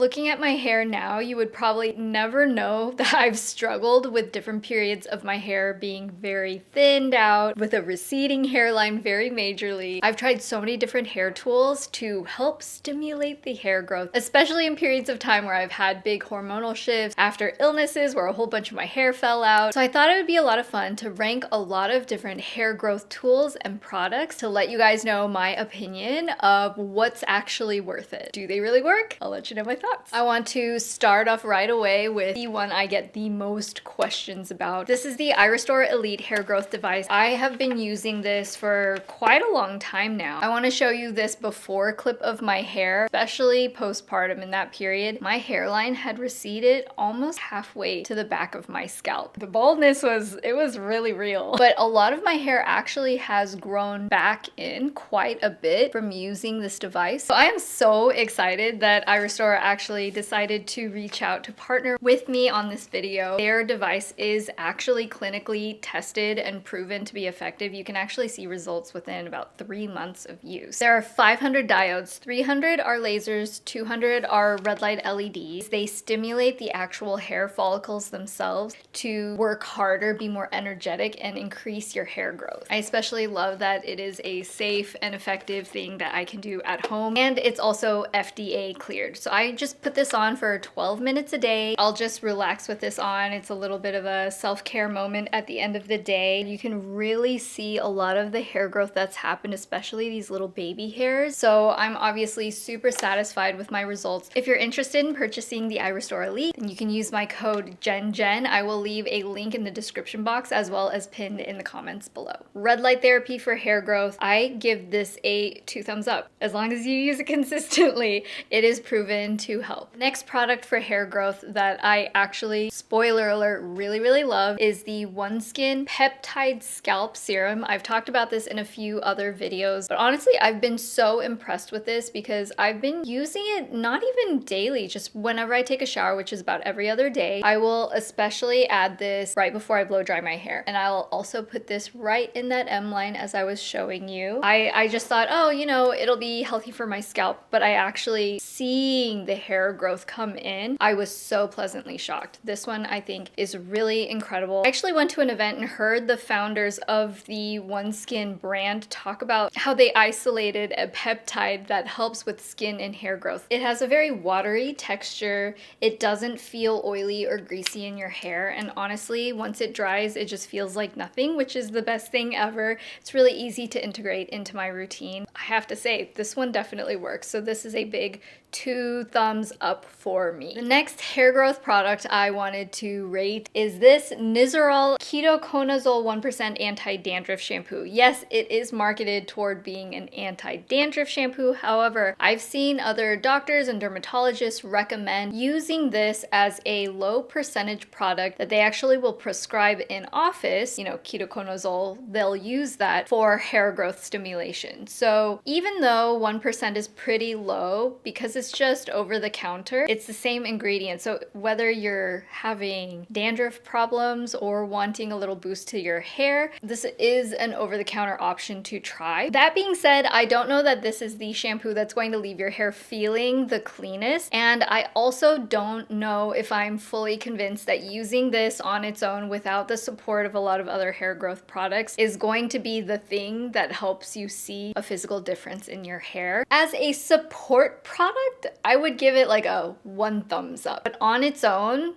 Looking at my hair now, you would probably never know that I've struggled with different periods of my hair being very thinned out, with a receding hairline very majorly. I've tried so many different hair tools to help stimulate the hair growth, especially in periods of time where I've had big hormonal shifts, after illnesses where a whole bunch of my hair fell out. So I thought it would be a lot of fun to rank a lot of different hair growth tools and products to let you guys know my opinion of what's actually worth it. Do they really work? I'll let you know my thoughts. I want to start off right away with the one I get the most questions about. This is the Iristore Elite Hair Growth Device. I have been using this for quite a long time now. I want to show you this before clip of my hair, especially postpartum. In that period, my hairline had receded almost halfway to the back of my scalp. The baldness was really real, but a lot of my hair actually has grown back in quite a bit from using this device. So I am so excited that Iristore actually decided to reach out to partner with me on this video. Their device is actually clinically tested and proven to be effective. You can actually see results within about 3 months of use. There are 500 diodes, 300 are lasers, 200 are red light LEDs. They stimulate the actual hair follicles themselves to work harder, be more energetic, and increase your hair growth. I especially love that it is a safe and effective thing that I can do at home, and it's also FDA cleared. So I just put this on for 12 minutes a day. I'll just relax with this on. It's a little bit of a self-care moment at the end of the day. You can really see a lot of the hair growth that's happened, especially these little baby hairs. So I'm obviously super satisfied with my results. If you're interested in purchasing the Iristore Elite, then you can use my code GENGEN. I will leave a link in the description box as well as pinned in the comments below. Red light therapy for hair growth. I give this a 2 thumbs up. As long as you use it consistently, it is proven to help. Next product for hair growth that I actually, spoiler alert, really love is the OneSkin Peptide Scalp Serum. I've talked about this in a few other videos, but honestly, I've been so impressed with this because I've been using it not even daily, just whenever I take a shower, which is about every other day. I will especially add this right before I blow dry my hair. And I'll also put this right in that M line as I was showing you. I just thought, oh, you know, it'll be healthy for my scalp, but I actually seeing the hair growth come in, I was so pleasantly shocked. This one I think is really incredible. I actually went to an event and heard the founders of the OneSkin brand talk about how they isolated a peptide that helps with skin and hair growth. It has a very watery texture. It doesn't feel oily or greasy in your hair, and honestly, once it dries, it just feels like nothing, which is the best thing ever. It's really easy to integrate into my routine. I have to say, this one definitely works. So this is a big 2 thumbs up for me. The next hair growth product I wanted to rate is this Nizoral Ketoconazole 1% Anti-Dandruff Shampoo. Yes, it is marketed toward being an anti-dandruff shampoo. However, I've seen other doctors and dermatologists recommend using this as a low percentage product that they actually will prescribe in office. You know, ketoconazole, they'll use that for hair growth stimulation. So even though 1% is pretty low, because it's just over the counter, it's the same ingredient. So whether you're having dandruff problems or wanting a little boost to your hair, this is an over-the-counter option to try. That being said, I don't know that this is the shampoo that's going to leave your hair feeling the cleanest, and I also don't know if I'm fully convinced that using this on its own without the support of a lot of other hair growth products is going to be the thing that helps you see a physical difference in your hair. As a support product, I would give it like a 1 thumbs up, but on its own,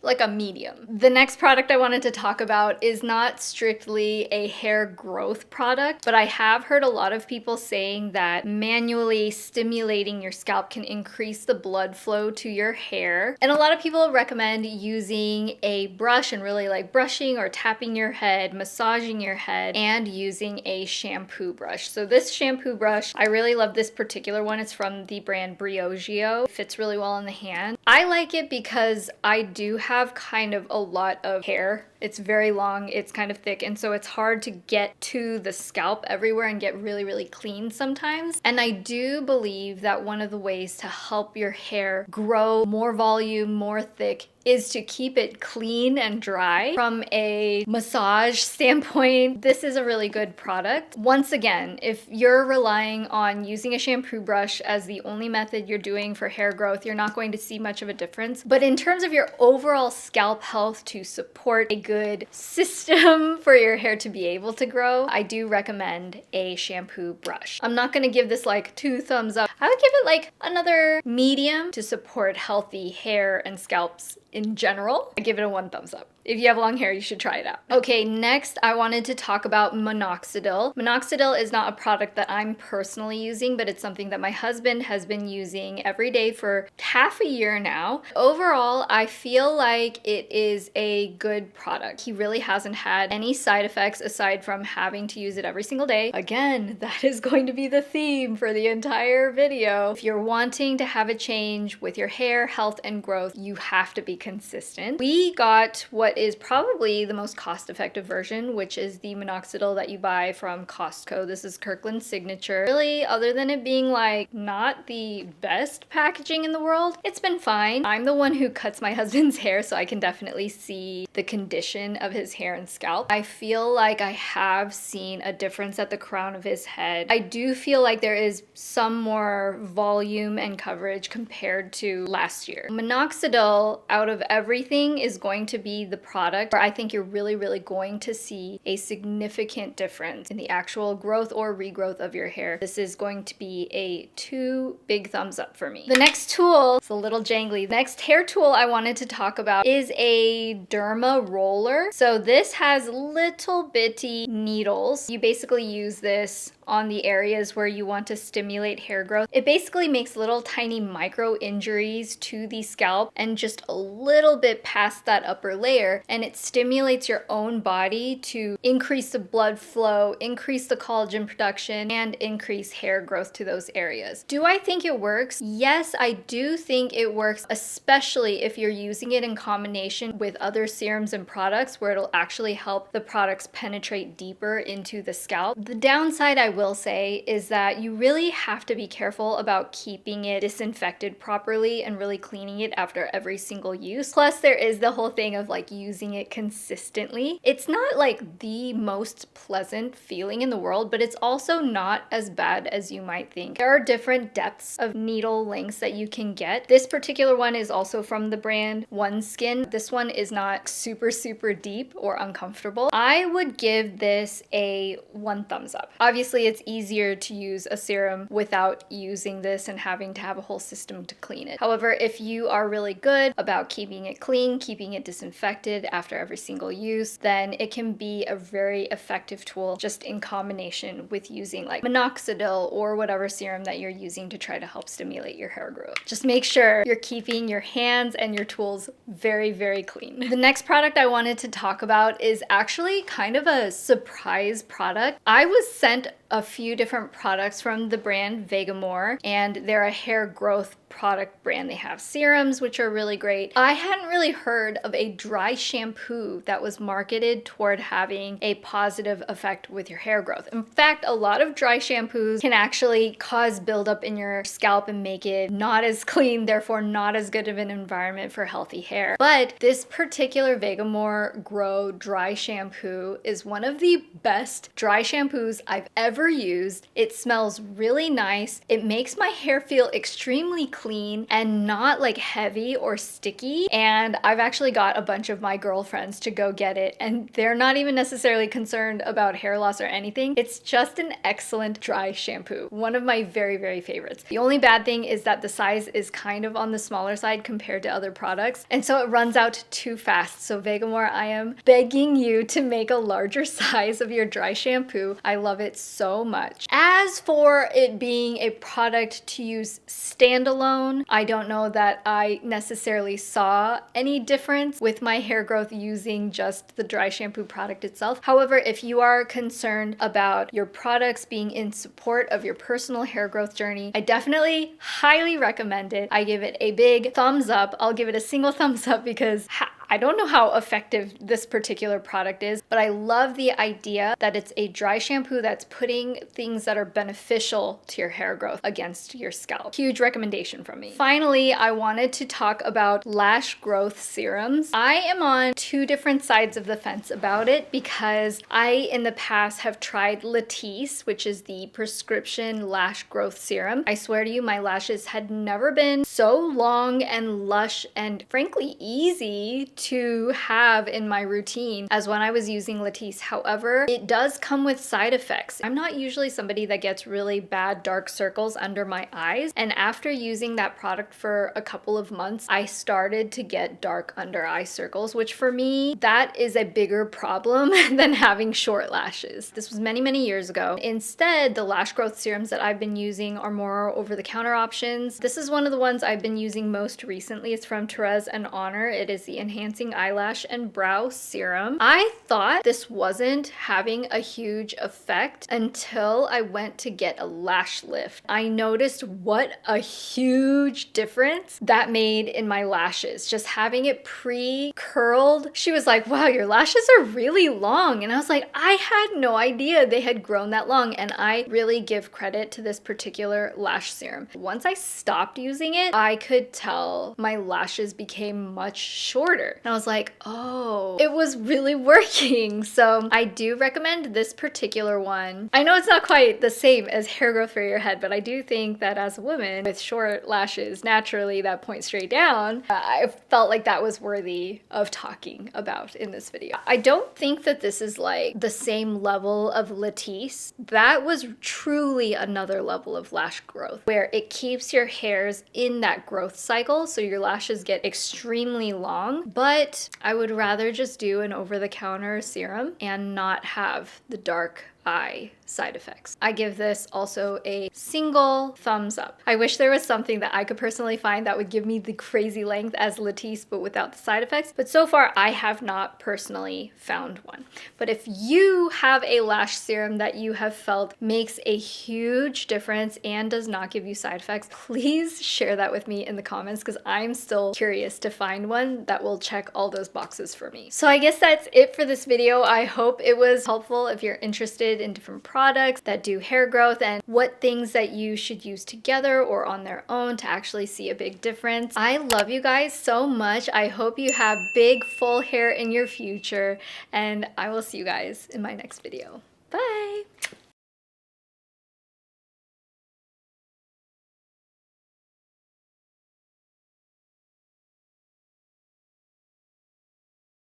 like a medium. The next product I wanted to talk about is not strictly a hair growth product, but I have heard a lot of people saying that manually stimulating your scalp can increase the blood flow to your hair. And a lot of people recommend using a brush and really like brushing or tapping your head, massaging your head, and using a shampoo brush. So this shampoo brush, I really love this particular one. It's from the brand Briogeo. It fits really well in the hand. I like it because I do have kind of a lot of hair. It's very long, it's kind of thick, and so it's hard to get to the scalp everywhere and get really clean sometimes. And I do believe that one of the ways to help your hair grow more volume, more thick, is to keep it clean and dry. From a massage standpoint, this is a really good product. Once again, if you're relying on using a shampoo brush as the only method you're doing for hair growth, you're not going to see much of a difference. But in terms of your overall scalp health, to support a good system for your hair to be able to grow, I do recommend a shampoo brush. I'm not gonna give this like 2 thumbs up. I would give it like another medium to support healthy hair and scalps in general. I give it a 1 thumbs up. If you have long hair, you should try it out. Okay, next I wanted to talk about minoxidil. Minoxidil is not a product that I'm personally using, but it's something that my husband has been using every day for half a year now. Overall, I feel like it is a good product. He really hasn't had any side effects aside from having to use it every single day. Again, that is going to be the theme for the entire video. If you're wanting to have a change with your hair, health, and growth, you have to be consistent. We got what is probably the most cost-effective version, which is the minoxidil that you buy from Costco. This is Kirkland's Signature. Really, other than it being like not the best packaging in the world, it's been fine. I'm the one who cuts my husband's hair, so I can definitely see the condition of his hair and scalp. I feel like I have seen a difference at the crown of his head. I do feel like there is some more volume and coverage compared to last year. Minoxidil, out of everything, is going to be the product where I think you're really going to see a significant difference in the actual growth or regrowth of your hair. This is going to be a 2 big thumbs up for me. The next tool is a little jangly. The next hair tool I wanted to talk about is a derma roller. So this has little bitty needles. You basically use this on the areas where you want to stimulate hair growth. It basically makes little tiny micro injuries to the scalp and just a little bit past that upper layer, and it stimulates your own body to increase the blood flow, increase the collagen production, and increase hair growth to those areas. Do I think it works? Yes, I do think it works, especially if you're using it in combination with other serums and products where it'll actually help the products penetrate deeper into the scalp. The downside, I will say, is that you really have to be careful about keeping it disinfected properly and really cleaning it after every single use. Plus, there is the whole thing of like using it consistently. It's not like the most pleasant feeling in the world, but it's also not as bad as you might think. There are different depths of needle lengths that you can get. This particular one is also from the brand OneSkin. This one is not super deep or uncomfortable. I would give this a 1 thumbs up. Obviously, it's easier to use a serum without using this and having to have a whole system to clean it. However, if you are really good about keeping it clean, keeping it disinfected after every single use, then it can be a very effective tool just in combination with using like minoxidil or whatever serum that you're using to try to help stimulate your hair growth. Just make sure you're keeping your hands and your tools very clean. The next product I wanted to talk about is actually kind of a surprise product. I was sent a few different products from the brand Vegamore, and they're a hair growth product brand. They have serums, which are really great. I hadn't really heard of a dry shampoo that was marketed toward having a positive effect with your hair growth. In fact, a lot of dry shampoos can actually cause buildup in your scalp and make it not as clean, therefore not as good of an environment for healthy hair. But this particular Vegamore Grow dry shampoo is one of the best dry shampoos I've ever used. It smells really nice. It makes my hair feel extremely clean and not like heavy or sticky. And I've actually got a bunch of my girlfriends to go get it, and they're not even necessarily concerned about hair loss or anything. It's just an excellent dry shampoo. One of my very favorites. The only bad thing is that the size is kind of on the smaller side compared to other products, and so it runs out too fast. So Vegamore, I am begging you to make a larger size of your dry shampoo. I love it so much. As for it being a product to use standalone, I don't know that I necessarily saw any difference with my hair growth using just the dry shampoo product itself. However, if you are concerned about your products being in support of your personal hair growth journey, I definitely highly recommend it. I give it a big thumbs up. I'll give it a single thumbs up because I don't know how effective this particular product is, but I love the idea that it's a dry shampoo that's putting things that are beneficial to your hair growth against your scalp. Huge recommendation from me. Finally, I wanted to talk about lash growth serums. I am on two different sides of the fence about it because I, in the past, have tried Latisse, which is the prescription lash growth serum. I swear to you, my lashes had never been so long and lush and frankly easy to have in my routine as when I was using Latisse. However, it does come with side effects. I'm not usually somebody that gets really bad dark circles under my eyes, and after using that product for a couple of months, I started to get dark under eye circles, which for me, that is a bigger problem than having short lashes. This was many, many years ago. Instead, the lash growth serums that I've been using are more over-the-counter options. This is one of the ones I've been using most recently. It's from Therese and Honor. It is the Enhancing Eyelash and Brow Serum. I thought this wasn't having a huge effect until I went to get a lash lift. I noticed what a huge difference that made in my lashes. Just having it pre-curled. She was like, wow, your lashes are really long. And I was like, I had no idea they had grown that long. And I really give credit to this particular lash serum. Once I stopped using it, I could tell my lashes became much shorter. And I was like, oh, it was really working. So I do recommend this particular one. I know it's not quite the same as hair growth for your head, but I do think that as a woman with short lashes, naturally that point straight down, I felt like that was worthy of talking about in this video. I don't think that this is like the same level of Latisse. That was truly another level of lash growth where it keeps your hairs in that growth cycle so your lashes get extremely long, but I would rather just do an over-the-counter serum and not have the dark eye side effects. I give this also a single thumbs up. I wish there was something that I could personally find that would give me the crazy length as Latisse but without the side effects, but so far I have not personally found one. But if you have a lash serum that you have felt makes a huge difference and does not give you side effects, please share that with me in the comments because I'm still curious to find one that will check all those boxes for me. So I guess that's it for this video. I hope it was helpful if you're interested in different products that do hair growth and what things that you should use together or on their own to actually see a big difference. I love you guys so much. I hope you have big full hair in your future, and I will see you guys in my next video. Bye!